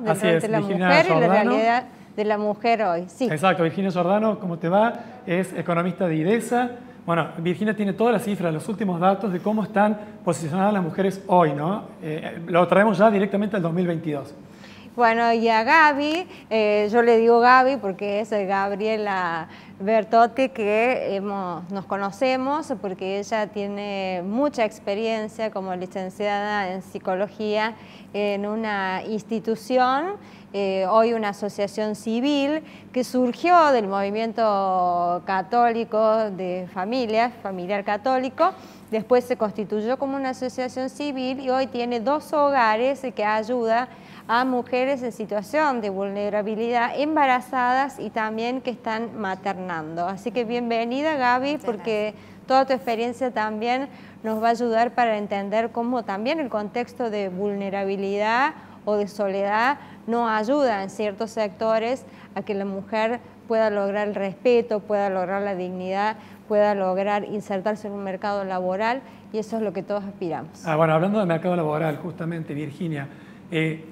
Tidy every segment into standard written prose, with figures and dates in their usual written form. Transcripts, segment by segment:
del Así rol es, de la Virginia mujer y la Giordano. realidad de la mujer hoy. Sí. Exacto, Virginia Giordano, ¿cómo te va? Es economista de IDESA. Bueno, Virginia tiene todas las cifras, los últimos datos de cómo están posicionadas las mujeres hoy, ¿no? Lo traemos ya directamente al 2022. Bueno, y a Gaby, yo le digo Gaby porque es Gabriela Bertotti, que nos conocemos porque ella tiene mucha experiencia como licenciada en psicología en una institución, hoy una asociación civil que surgió del movimiento católico de familiar católico. Después se constituyó como una asociación civil y hoy tiene 2 hogares que ayuda a mujeres en situación de vulnerabilidad, embarazadas y también que están maternando. Así que bienvenida, Gaby, porque toda tu experiencia también nos va a ayudar para entender cómo también el contexto de vulnerabilidad o de soledad nos ayuda en ciertos sectores a que la mujer pueda lograr el respeto, pueda lograr la dignidad, pueda lograr insertarse en un mercado laboral, y eso es lo que todos aspiramos. Bueno, hablando del mercado laboral, justamente, Virginia,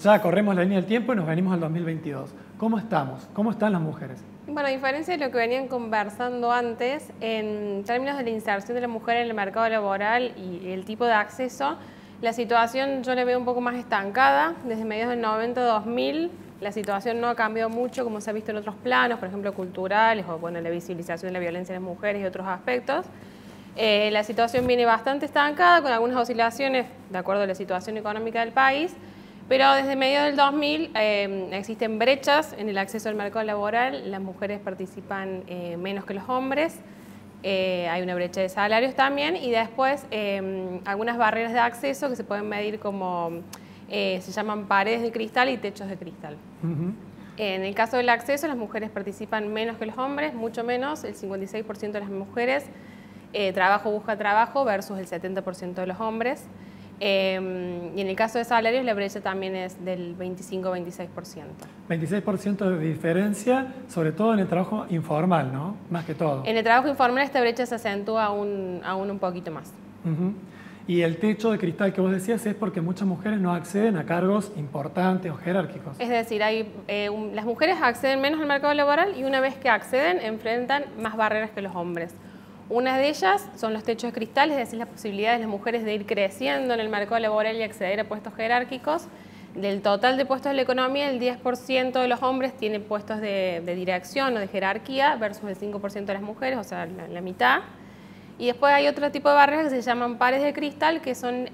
ya corremos la línea del tiempo y nos venimos al 2022. ¿Cómo estamos? ¿Cómo están las mujeres? Bueno, a diferencia de lo que venían conversando antes, en términos de la inserción de la mujer en el mercado laboral y el tipo de acceso, la situación yo la veo un poco más estancada. Desde mediados del 90-2000, la situación no ha cambiado mucho, como se ha visto en otros planos, por ejemplo, culturales o bueno, la visibilización de la violencia de las mujeres y otros aspectos. La situación viene bastante estancada, con algunas oscilaciones de acuerdo a la situación económica del país, pero desde mediados del 2000 existen brechas en el acceso al mercado laboral. Las mujeres participan menos que los hombres, hay una brecha de salarios también, y después algunas barreras de acceso que se pueden medir como, se llaman paredes de cristal y techos de cristal. En el caso del acceso, las mujeres participan menos que los hombres, mucho menos, el 56% de las mujeres busca trabajo versus el 70% de los hombres. Y en el caso de salarios, la brecha también es del 25-26%. 26% de diferencia, sobre todo en el trabajo informal, ¿no? Más que todo. En el trabajo informal esta brecha se acentúa aún un poquito más. Y el techo de cristal que vos decías es porque muchas mujeres no acceden a cargos importantes o jerárquicos. Es decir, las mujeres acceden menos al mercado laboral y una vez que acceden enfrentan más barreras que los hombres. Una de ellas son los techos de cristal, es decir, las posibilidades de las mujeres de ir creciendo en el mercado laboral y acceder a puestos jerárquicos. Del total de puestos de la economía, el 10% de los hombres tienen puestos de dirección o de jerarquía versus el 5% de las mujeres, o sea, la mitad. Y después hay otro tipo de barreras que se llaman pares de cristal, que son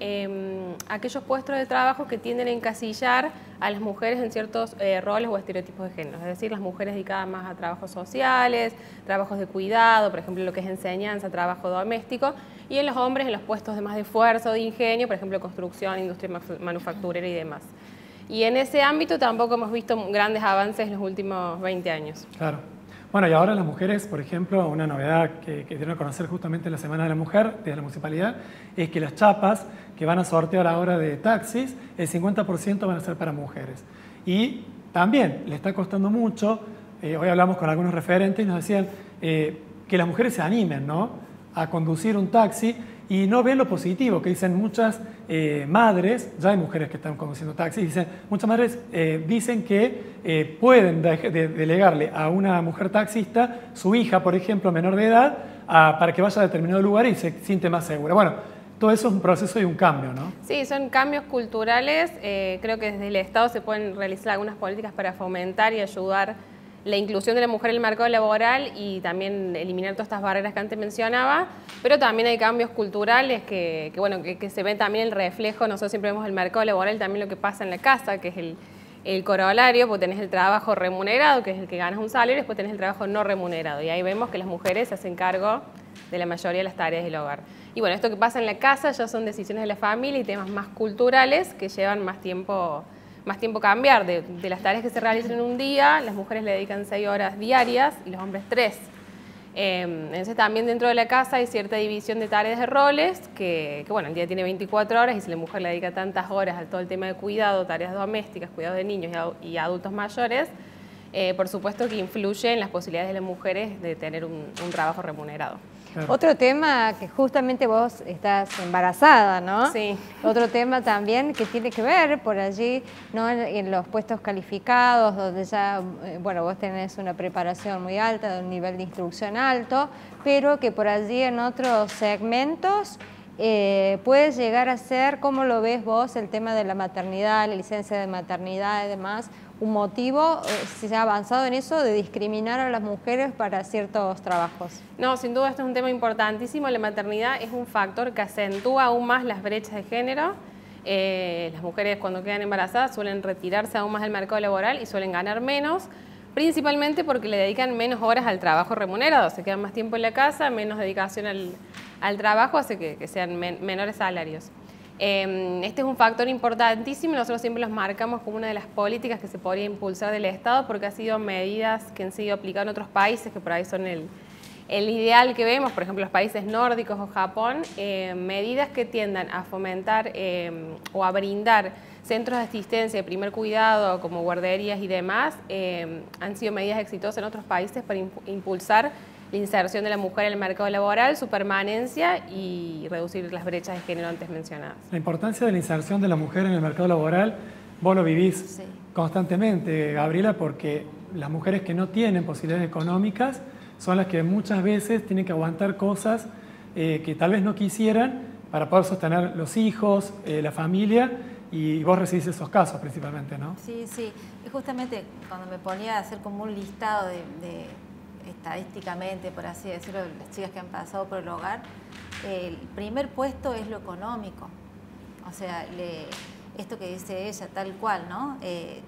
aquellos puestos de trabajo que tienden a encasillar a las mujeres en ciertos roles o estereotipos de género. Es decir, las mujeres dedicadas más a trabajos sociales, trabajos de cuidado, por ejemplo, lo que es enseñanza, trabajo doméstico, y en los hombres en los puestos de más de esfuerzo, de ingenio, por ejemplo, construcción, industria manufacturera y demás. Y en ese ámbito tampoco hemos visto grandes avances en los últimos 20 años. Claro. Bueno, y ahora las mujeres, por ejemplo, una novedad que dieron a conocer justamente en la Semana de la Mujer desde la Municipalidad es que las chapas que van a sortear ahora de taxis, el 50% van a ser para mujeres. Y también le está costando mucho, hoy hablamos con algunos referentes y nos decían que las mujeres se animen, ¿no?, a conducir un taxi y no ven lo positivo, que dicen muchas madres, ya hay mujeres que están conduciendo taxis, dicen, muchas madres dicen que pueden delegarle a una mujer taxista su hija, por ejemplo, menor de edad, para que vaya a determinado lugar y se siente más segura. Bueno, todo eso es un proceso y un cambio, ¿no? Sí, son cambios culturales. Creo que desde el Estado se pueden realizar algunas políticas para fomentar y ayudar la inclusión de la mujer en el mercado laboral y también eliminar todas estas barreras que antes mencionaba, pero también hay cambios culturales que se ven también el reflejo. Nosotros siempre vemos el mercado laboral, también lo que pasa en la casa, que es el corolario, porque tenés el trabajo remunerado, que es el que ganas un salario, y después tenés el trabajo no remunerado, y ahí vemos que las mujeres se hacen cargo de la mayoría de las tareas del hogar. Y bueno, esto que pasa en la casa ya son decisiones de la familia y temas más culturales que llevan más tiempo cambiar. De las tareas que se realizan en un día, las mujeres le dedican 6 horas diarias y los hombres 3. Entonces también dentro de la casa hay cierta división de tareas de roles, que bueno, el día tiene 24 horas y si la mujer le dedica tantas horas a todo el tema de cuidado, tareas domésticas, cuidado de niños y adultos mayores, por supuesto que influye en las posibilidades de las mujeres de tener un trabajo remunerado. Claro. Otro tema que justamente vos estás embarazada, ¿no? Sí. Otro tema también que tiene que ver por allí, ¿no? En los puestos calificados, donde ya, bueno, vos tenés una preparación muy alta, un nivel de instrucción alto, pero que por allí en otros segmentos puede llegar a ser, ¿cómo lo ves vos, el tema de la maternidad, la licencia de maternidad y demás? Un motivo, si se ha avanzado en eso, de discriminar a las mujeres para ciertos trabajos. No, sin duda este es un tema importantísimo. La maternidad es un factor que acentúa aún más las brechas de género. Las mujeres cuando quedan embarazadas suelen retirarse aún más del mercado laboral y suelen ganar menos, principalmente porque le dedican menos horas al trabajo remunerado, se quedan más tiempo en la casa, menos dedicación al trabajo, hace que sean menores salarios. Este es un factor importantísimo y nosotros siempre los marcamos como una de las políticas que se podría impulsar del Estado porque ha sido medidas que han sido aplicadas en otros países que por ahí son el ideal que vemos, por ejemplo los países nórdicos o Japón, medidas que tiendan a fomentar o a brindar centros de asistencia de primer cuidado como guarderías y demás, han sido medidas exitosas en otros países para impulsar la inserción de la mujer en el mercado laboral, su permanencia y reducir las brechas de género antes mencionadas. La importancia de la inserción de la mujer en el mercado laboral, vos lo vivís constantemente, Gabriela, porque las mujeres que no tienen posibilidades económicas son las que muchas veces tienen que aguantar cosas que tal vez no quisieran para poder sostener los hijos, la familia, y vos recibís esos casos principalmente, ¿no? Sí, sí. Y justamente cuando me ponía a hacer como un listado de estadísticamente, por así decirlo, las chicas que han pasado por el hogar, el primer puesto es lo económico. O sea, esto que dice ella, tal cual, ¿no?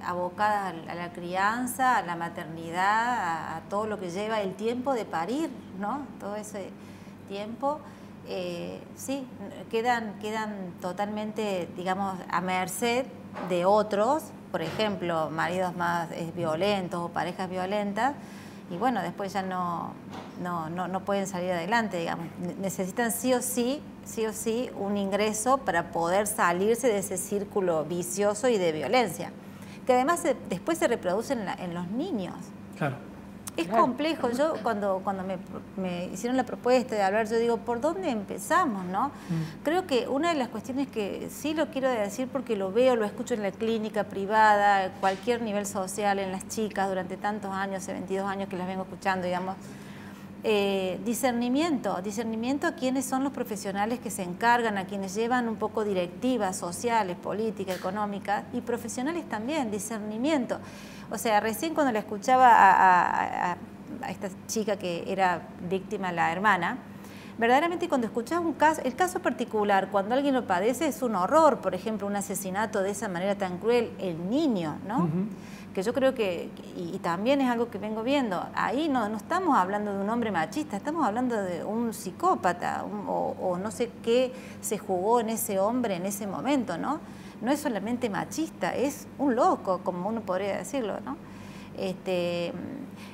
Abocada a la crianza, a la maternidad, a todo lo que lleva el tiempo de parir, ¿no? Todo ese tiempo, sí, quedan totalmente, digamos, a merced de otros, por ejemplo, maridos más violentos o parejas violentas, y bueno, después ya no pueden salir adelante, digamos. Necesitan sí o sí un ingreso para poder salirse de ese círculo vicioso y de violencia, que además después se reproducen en los niños. Claro. Es complejo. Yo cuando me hicieron la propuesta de hablar, yo digo, ¿por dónde empezamos, no? Creo que una de las cuestiones que sí lo quiero decir porque lo veo, lo escucho en la clínica privada, cualquier nivel social, en las chicas durante tantos años, hace 22 años que las vengo escuchando, digamos, discernimiento a quiénes son los profesionales que se encargan, a quienes llevan un poco directivas sociales, políticas, económicas, y profesionales también, discernimiento. O sea, recién cuando la escuchaba a esta chica que era víctima, la hermana, verdaderamente cuando escuchás el caso particular, cuando alguien lo padece, es un horror, por ejemplo, un asesinato de esa manera tan cruel, el niño, ¿no? Que yo creo que, y también es algo que vengo viendo, ahí no estamos hablando de un hombre machista, estamos hablando de un psicópata, o no sé qué se jugó en ese hombre en ese momento, ¿no? No es solamente machista, es un loco, como uno podría decirlo, ¿no?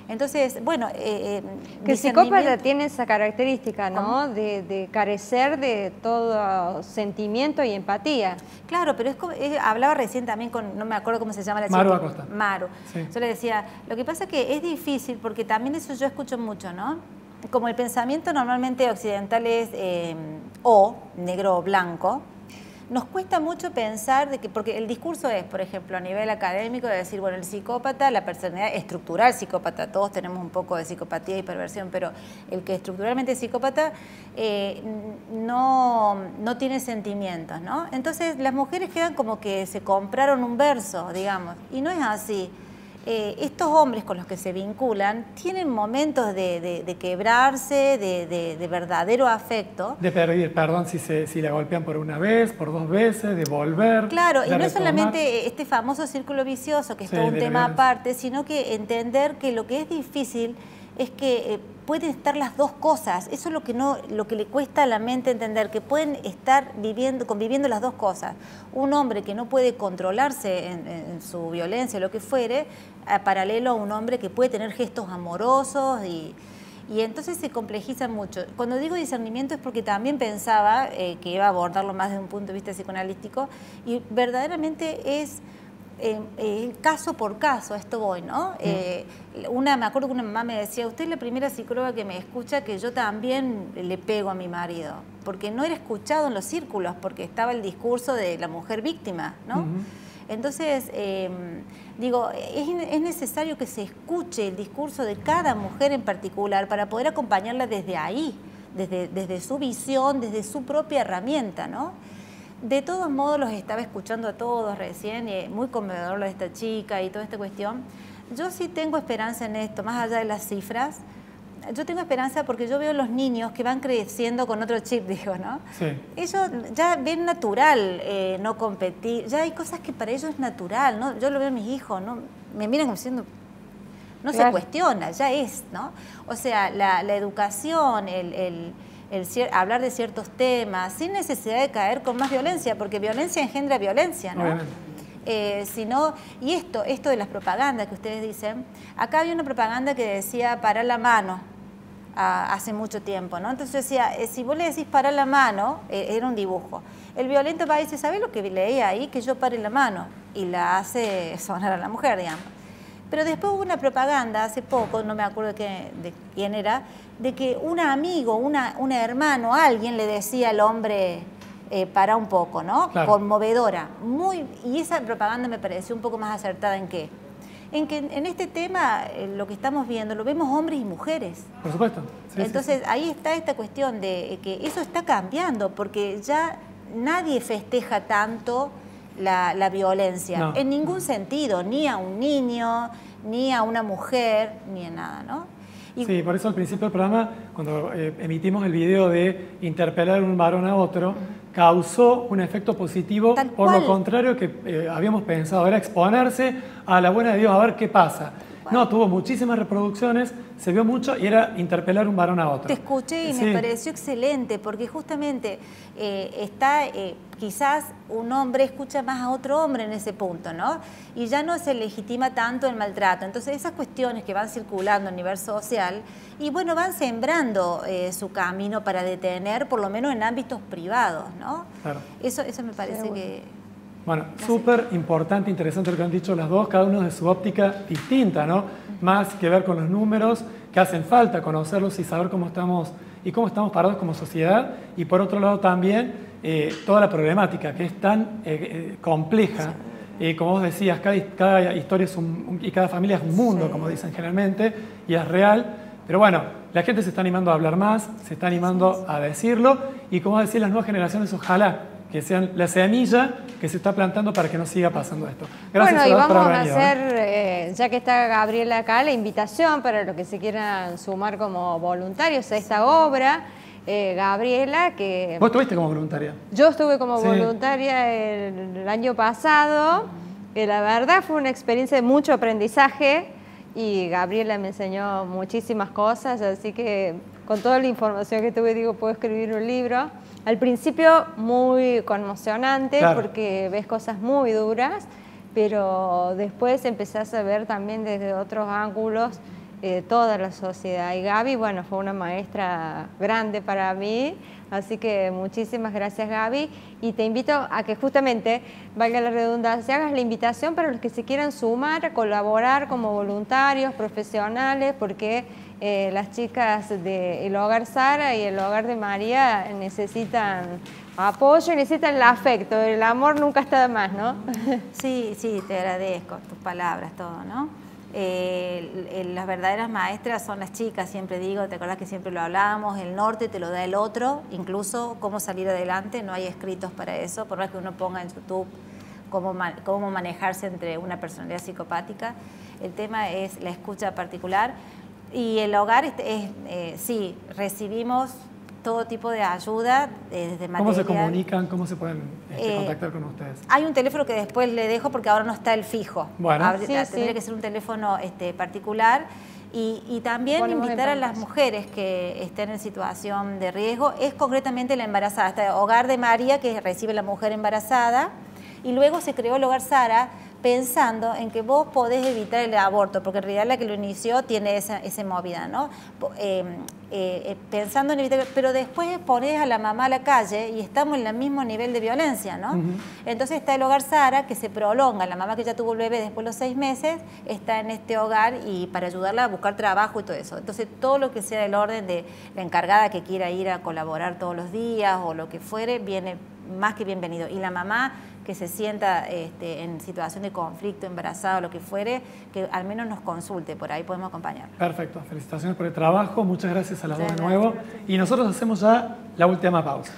Entonces, bueno... que el psicópata tiene esa característica, ¿no? De carecer de todo sentimiento y empatía. Claro, pero hablaba recién también con, no me acuerdo cómo se llama la chica. Maru Acosta. Maru. Sí. Yo le decía, lo que pasa es que es difícil, porque también eso yo escucho mucho, ¿no? Como el pensamiento normalmente occidental es o negro o blanco, nos cuesta mucho pensar de que, porque el discurso es, por ejemplo, a nivel académico, de decir, bueno, el psicópata, la personalidad estructural psicópata, todos tenemos un poco de psicopatía y perversión, pero el que estructuralmente es psicópata no tiene sentimientos, ¿no? Entonces las mujeres quedan como que se compraron un verso, digamos, y no es así. Estos hombres con los que se vinculan tienen momentos de quebrarse, de verdadero afecto. De pedir perdón si la golpean por una vez, por 2 veces, de volver. Claro, y no es retomar. solamente este famoso círculo vicioso, que es todo un tema aparte, sino que entender que lo que es difícil es que pueden estar las dos cosas. Eso es lo que le cuesta a la mente entender, que pueden estar conviviendo las dos cosas. Un hombre que no puede controlarse en su violencia, lo que fuere, paralelo a un hombre que puede tener gestos amorosos y entonces se complejiza mucho. Cuando digo discernimiento es porque también pensaba que iba a abordarlo más desde un punto de vista psicoanalítico, y verdaderamente es caso por caso, a esto voy, ¿no? Me acuerdo que una mamá me decía, usted es la primera psicóloga que me escucha que yo también le pego a mi marido, porque no era escuchado en los círculos, porque estaba el discurso de la mujer víctima, ¿no? Entonces, digo, es necesario que se escuche el discurso de cada mujer en particular para poder acompañarla desde ahí, desde su visión, desde su propia herramienta, ¿no? De todos modos, los estaba escuchando a todos recién, y muy conmovedor lo de esta chica y toda esta cuestión. Yo sí tengo esperanza en esto, más allá de las cifras. Yo tengo esperanza porque yo veo los niños que van creciendo con otro chip, digo, ¿no? Sí. Ellos ya ven natural no competir, ya hay cosas que para ellos es natural, ¿no? Yo lo veo en mis hijos, ¿no? Me miran como diciendo, no se cuestiona, ya es, ¿no? O sea, la educación, hablar de ciertos temas sin necesidad de caer con más violencia, porque violencia engendra violencia, ¿no? Y esto de las propagandas que ustedes dicen, acá había una propaganda que decía parar la mano hace mucho tiempo, ¿no? Entonces yo decía, si vos le decís parar la mano, era un dibujo. El violento va y dice, ¿sabés lo que leía ahí? Que yo pare la mano, y la hace sonar a la mujer, digamos. Pero después hubo una propaganda hace poco, no me acuerdo de quién era, de que un amigo, un hermano, alguien le decía al hombre, para un poco, ¿no? Claro. Conmovedora. Y esa propaganda me pareció un poco más acertada en qué. En que en este tema, lo que estamos viendo, lo vemos hombres y mujeres. Por supuesto. Sí, entonces, ahí está esta cuestión de que eso está cambiando, porque ya nadie festeja tanto la violencia, en ningún sentido, ni a un niño, ni a una mujer, ni a nada, ¿no? Sí, por eso al principio del programa, cuando emitimos el video de interpelar un varón a otro, causó un efecto positivo, por lo contrario que habíamos pensado, era exponerse a la buena de Dios, a ver qué pasa. No, tuvo muchísimas reproducciones, se vio mucho y era interpelar un varón a otro. Te escuché y me pareció excelente, porque justamente quizás un hombre escucha más a otro hombre en ese punto, ¿no? Y ya no se legitima tanto el maltrato. Entonces esas cuestiones que van circulando a nivel social, y bueno, van sembrando su camino para detener, por lo menos en ámbitos privados, ¿no? Claro. Eso me parece que... Bueno, súper importante, interesante lo que han dicho las dos, cada uno de su óptica distinta, ¿no? Más que ver con los números, que hacen falta conocerlos y saber cómo estamos parados como sociedad, y por otro lado también toda la problemática que es tan compleja. Como vos decías, cada historia y cada familia es un mundo, como dicen generalmente, y es real. Pero bueno, la gente se está animando a hablar más, se está animando a decirlo, y como decían las nuevas generaciones, ojalá que sean la semilla que se está plantando para que no siga pasando esto. Gracias, bueno, y vamos a hacer, ya que está Gabriela acá, la invitación para los que se quieran sumar como voluntarios a esta obra. Gabriela, que... ¿Vos estuviste como voluntaria? Yo estuve como voluntaria el año pasado. La verdad fue una experiencia de mucho aprendizaje, y Gabriela me enseñó muchísimas cosas, así que con toda la información que tuve, digo, puedo escribir un libro. Al principio muy conmocionante, porque ves cosas muy duras, pero después empezás a ver también desde otros ángulos toda la sociedad. Y Gaby, bueno, fue una maestra grande para mí, así que muchísimas gracias, Gaby. Y te invito a que justamente, valga la redundancia, hagas la invitación para los que se quieran sumar, colaborar como voluntarios, profesionales, porque las chicas del Hogar Sara y el Hogar de María necesitan apoyo y necesitan el afecto. El amor nunca está de más, ¿no? Sí, te agradezco tus palabras, todo, ¿no? Las verdaderas maestras son las chicas, siempre digo, te acuerdas que siempre lo hablábamos, el norte te lo da el otro, incluso cómo salir adelante, no hay escritos para eso, por más que uno ponga en YouTube cómo manejarse entre una personalidad psicopática. El tema es la escucha particular. Y el hogar, sí, recibimos todo tipo de ayuda desde material. ¿Cómo se comunican? ¿Cómo se pueden contactar con ustedes? Hay un teléfono que después le dejo porque ahora no está el fijo. Bueno. Tendría que ser un teléfono particular. Y también invitar a las mujeres que estén en situación de riesgo, es concretamente la embarazada. Está el Hogar de María, que recibe la mujer embarazada, y luego se creó el Hogar Sara pensando en que vos podés evitar el aborto, porque en realidad la que lo inició tiene esa movida, ¿no? Pensando en evitar, pero después ponés a la mamá a la calle y estamos en el mismo nivel de violencia, ¿no? Entonces está el hogar Sara, que se prolonga, la mamá que ya tuvo el bebé después de los 6 meses, está en este hogar y para ayudarla a buscar trabajo y todo eso. Entonces todo lo que sea del orden de la encargada que quiera ir a colaborar todos los días o lo que fuere, viene más que bienvenido. Y la mamá que se sienta en situación de conflicto, embarazada o lo que fuere, que al menos nos consulte, por ahí podemos acompañar. Perfecto, felicitaciones por el trabajo, muchas gracias a las dos de nuevo. Y nosotros hacemos ya la última pausa.